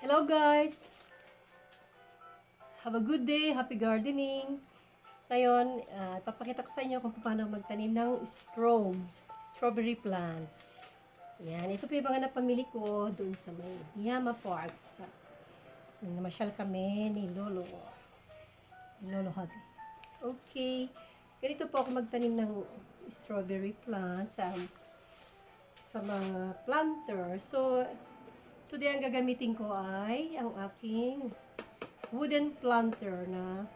Hello guys! Have a good day! Happy gardening! Ngayon, papakita ko sa inyo kung paano magtanim ng strawberry plant. Yan, ito po yung mga napamili ko doon sa may Yama Parks. Namasyal kami ni Lolo Hobby. Okay, ganito po ako magtanim ng strawberry plant sa mga planter. So, today ang gagamitin ko ay ang aking wooden planter na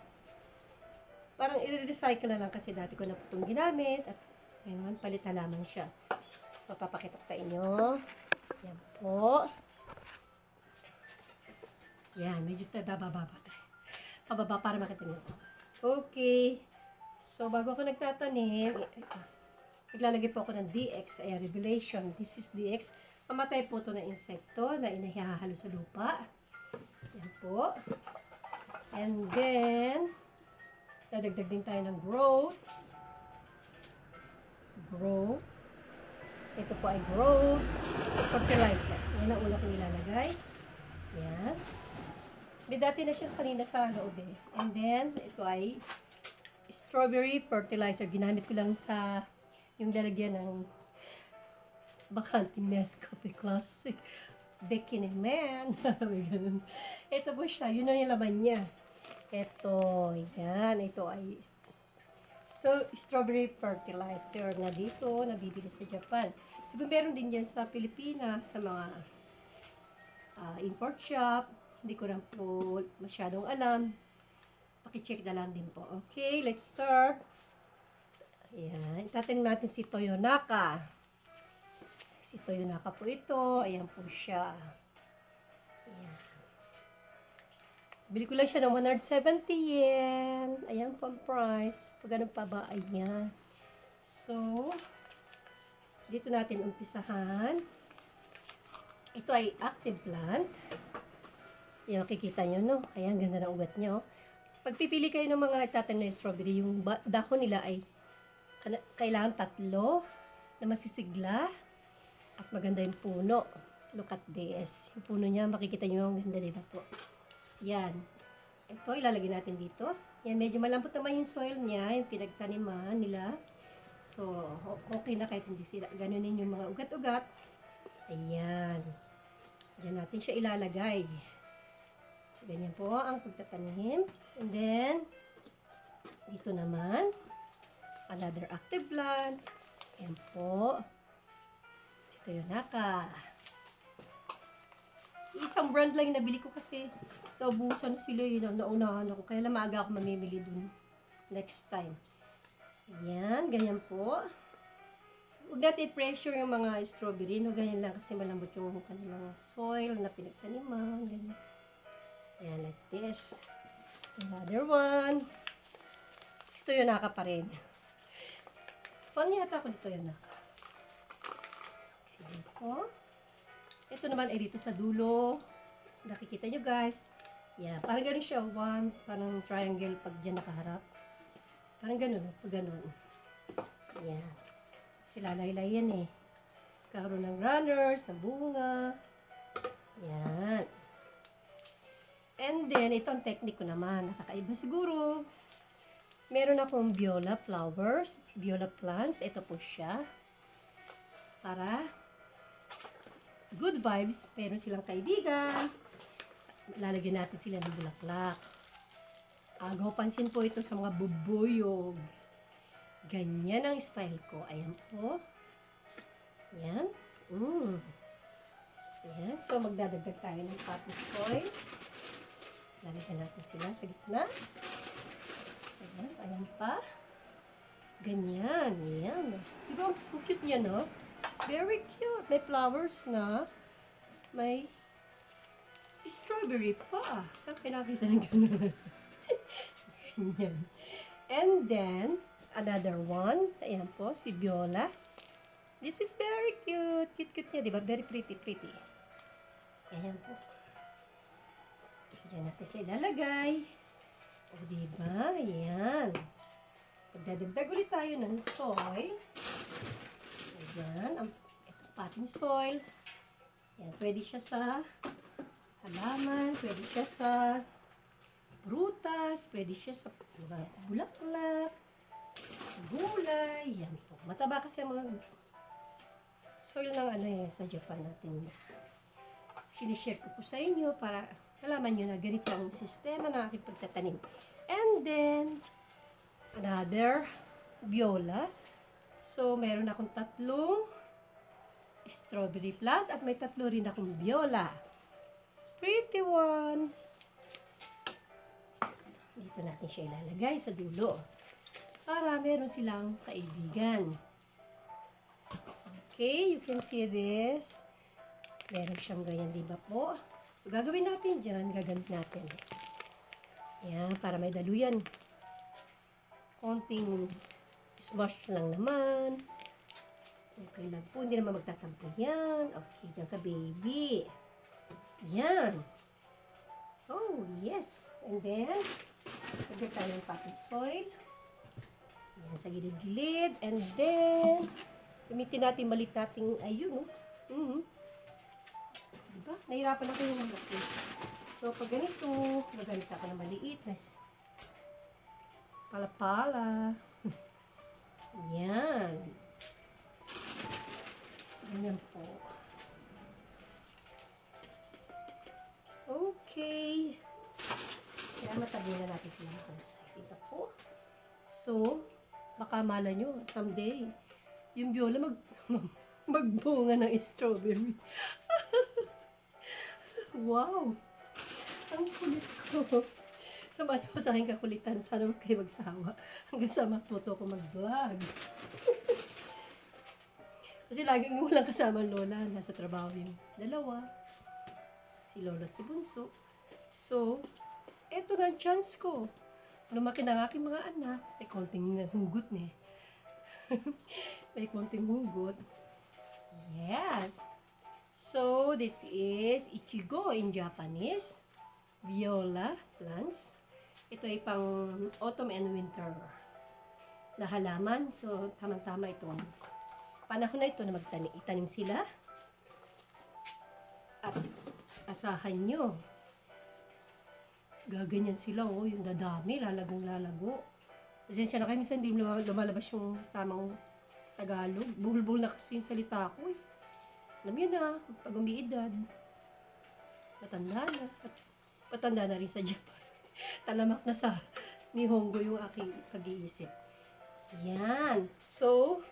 parang i-recycle na lang kasi dati ko na po itong ginamit at ngayon palit halaman siya. So, papakita ko sa inyo. Yan po. Yan, medyo bababa tayo. Pababa para makita nyo. Okay. So, bago ako nagtatanim, naglalagay po ako ng DX, ay Revelation. This is DX. Mamatay po ito na insekto na inahihalo sa lupa. Yan po. And then, dadagdag din tayo ng growth. Ito po ay growth fertilizer. Yan ang una kong ilalagay. Yan. May dati na siya kanina sa loob eh. And then, ito ay strawberry fertilizer. Ginamit ko lang sa yung lalagyan ng bakanting Nescafe Classic. Bikini Man. Ito po siya. Yun ang laman niya. Ito. Yan. Ito ay strawberry fertilizer na dito. Nabibili sa Japan. Siguro meron din yan sa Pilipinas. Sa mga import shop. Hindi ko lang po masyadong alam. Pakicheck na lang din po. Okay. Let's start. Ayan. Itatanim natin si Toyonaka. Si Toyonaka po ito. Ayan po siya. Ayan. Bili ko lang siya ng 170 yen. Ayan po ang price. Pag ganun pa ba, ayan. So, dito natin umpisahan. Ito ay active plant. Ayan, makikita nyo, no? Ayan, ganda ng ugat nyo. Pag pipili kayo ng mga itatanim na strawberry, yung dahon nila ay kailangan 3 na masisigla. At maganda yung puno. Look at this. Yung puno niya, makikita nyo ang ganda, diba po? Yan. Ito, ilalagay natin dito. Yan, medyo malambot naman yung soil niya, yung pinagtaniman nila. So, okay na kahit hindi sila. Ganunin yung mga ugat-ugat. Ayan. Diyan natin siya ilalagay. Ganyan po ang pagtatanim. And then, dito naman, another active plant. Ayan po. Toyonaka. Isang brand lang yung nabili ko kasi naubusan sila yun. Naunahan ako. Kaya lang maaga ako mamimili dun next time. Ayan. Ganyan po. Huwag natin i-pressure yung mga strawberry. No, ganyan lang kasi malambot yung kanilang soil na pinagtaniman. Ganyan. Ayan, like this. Another one. Si Toyonaka pa rin. Fun yata ako dito yun. Ito naman ay dito sa dulo. Nakikita nyo guys. Yeah, parang ganun siya. Parang triangle pag dyan nakaharap. Parang ganun. Pag ganun. Yeah. Kasi lalay-lay yan eh. Karoon ng runners, ng bunga. Yan. And then, ito ang technique ko naman. Nakakaiba siguro. Meron akong viola flowers. Viola plants. Ito po siya. Para good vibes, meron silang kaibigan. Lalagyan natin sila ng bulaklak. Agaw pansin po ito sa mga bubuyog. Ganyan ang style ko. Ayan po. Ayan. Ayan. So, magdadagdag tayo ng potting soil. Lalagyan natin sila sa gitna. Ayan. Ayan pa. Ganyan. Ayan. Diba, ang cute niya, no? Very cute. May flowers na. May strawberry pa. Saan pinakita ng gano'n? Ganyan. And then, another one. Ayan po, si Viola. This is very cute. Cute-cute niya, diba? Very pretty. Ayan po. Diyan natin siya ilalagay. O, diba? Ayan. Pagdadagdag ulit tayo ng soil. Ayan, ito potting soil. Yan, pwede siya sa halaman, pwede siya sa prutas, pwede siya sa mga bulaklak, gulay, yan po. Mataba kasi ang mga soil ng sa Japan natin. Sinishare ko po sa inyo para malaman nyo na ganito ang sistema ng aking pagtatanim. And then, another viola. So, meron akong 3 strawberry plant at may 3 rin akong viola. Pretty one. Dito natin siya ilalagay sa dulo para meron silang kaibigan. Okay, you can see this. Meron siyang ganyan, di ba po? So, gagawin natin dyan, gagamit natin. Yan, para may daluyan. Konting smash lang naman. Okay lang po, hindi naman magtatampo yan. Okay, dyan ka, baby. Yan. Oh, yes. And then, lagyan tayo ng potting soil. Yan, sa gilid-gilid. And then, gamitin natin malit nating, ayun, diba? Nahirapan ako yung malaki. So, pag ganito, gagamit ako ng maliit na pala-pala. Yan. Ganyan po. Okay. Kaya matabi na natin sila ng husay. Dito po. So, baka mala nyo, someday, yung viola magbunga ng strawberry. Wow! Ang kulit ko. Samahan niyo sa aking kakulitan. Sana huwag kayo magsawa. Hanggang sa matuto ko mag-vlog. Kasi laging walang kasama ang lola. Nasa trabaho yung dalawa. Si lolo at si bunso. So, eto na ang chance ko. Lumaki na ang aking mga anak. May konting hugot na eh. May konting hugot. Yes! So, this is Ichigo in Japanese. Viola plants. Ito ay pang autumn and winter na halaman. So, tamang-tama itong panahon na ito na itanim sila. At asahan nyo. Gaganyan sila, oh. Yung dadami, lalagong-lalago. Pasensya na kayo, minsan hindi lumalabas yung tamang Tagalog. Buhol-buhol na kasi yung salita ko, eh. Alam yun na, pag umiidad, patanda na rin sa Japan. Talamak na sa Nihongo yung aking pag-iisip. Yan. So,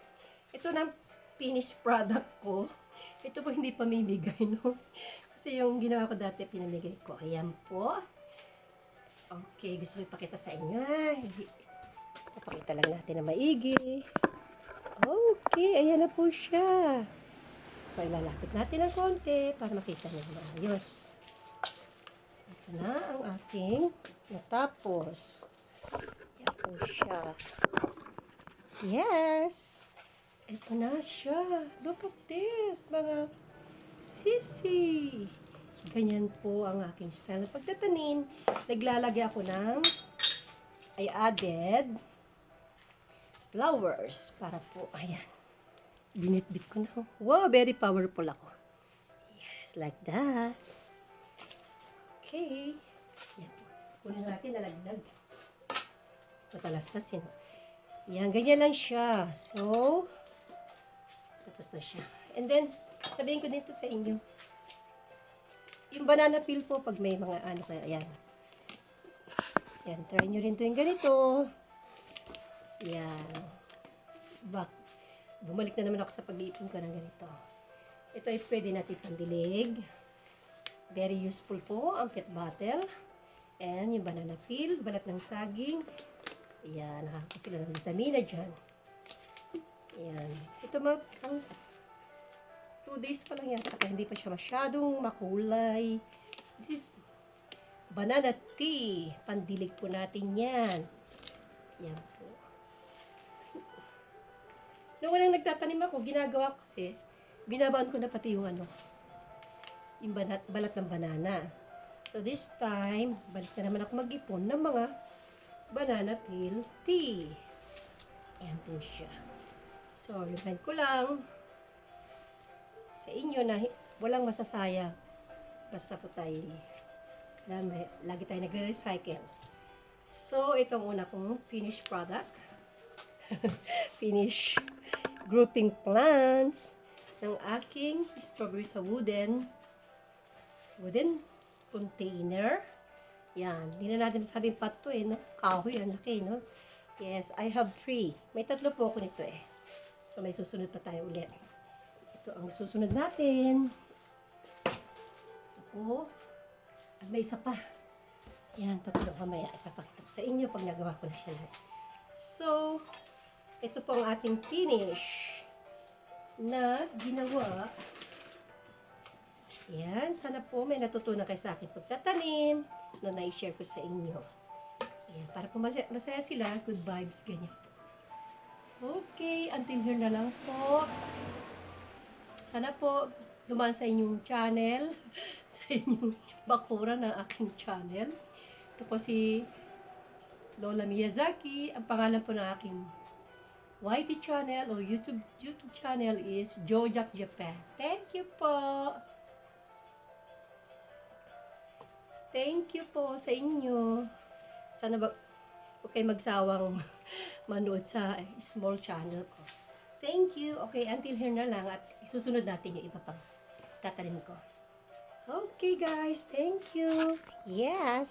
ito na finished product ko. Ito po hindi pa mibigay, no? Kasi yung ginawa ko dati, pinamigay ko. Ayan po. Okay, gusto ko ipakita sa inyo. Ipakita lang natin na maigi. Okay, ayan na po siya. So, ilalapit natin ng konti para makita nyo maayos. Ito na ang ating natapos. Yan po siya. Yes! Ito na siya. Look at this, mga sisi. Ganyan po ang aking style na pagtatanim. Naglalagay ako ng I added flowers para po, ayan. Binitbit ko na. Wow, very powerful ako. Yes, like that. Okay. Yan po. Kunin natin, nalagdag. Matalastas yan. Yan, ganyan lang siya. So, tapos na siya. And then, sabihin ko dito sa inyo, yung banana peel po, pag may mga ano kaya, ayan. Yan, try nyo rin to yung ganito. Yan. Bumalik na naman ako sa pag-iipon ko ng ganito. Ito ay pwede natin pandilig. Very useful po ang pet bottle. And yung banana peel, balat ng saging. Ayan, nakakakuha sila ng vitamina dyan. Ayan. Ito ang 2 days pa lang yan. Kaya hindi pa siya masyadong makulay. This is banana tea. Pandilig po natin yan. Yan po. Nung walang nagtatanim ako, ginagawa ko kasi, binabaan ko na pati yung yung balat ng banana. So this time, balik na naman ako mag-ipon ng mga banana peel tea. Ayan po siya. So, remind ko lang sa inyo na walang masasayang Basta po tayo, lagi tayo nagre-recycle. So, itong una kong finished product. Finished grouping plants ng aking strawberry sa wooden container. Yan. Hindi na natin masabing pot to no? Kahoy, ang laki, no? Yes, I have 3. May 3 po ako nito So, may susunod pa tayo ulit. Ito ang susunod natin. Ito po. At may isa pa. Yan, 3 mamaya. Ipapakita ko sa inyo pag nagawa ko na siya lahat. So, ito po ang ating finish na ginawa. Yan, sana po may natutunan kayo sa akin pagtatanim na na-share ko sa inyo. Yan, para kung masaya sila, good vibes, ganyan. Okay, until here na lang po. Sana po dumaan sa inyong channel, sa inyong bakura ng aking channel. Ito po si Lola Miyazaki. Ang pangalan po ng aking YT channel o YouTube channel is Jojak Japan. Thank you po. Thank you po sa inyo. Sana huwag kayo magsawang manood sa small channel ko. Thank you. Okay, until here na lang at isusunod natin yung iba pang tatanim ko. Okay guys, thank you. Yes.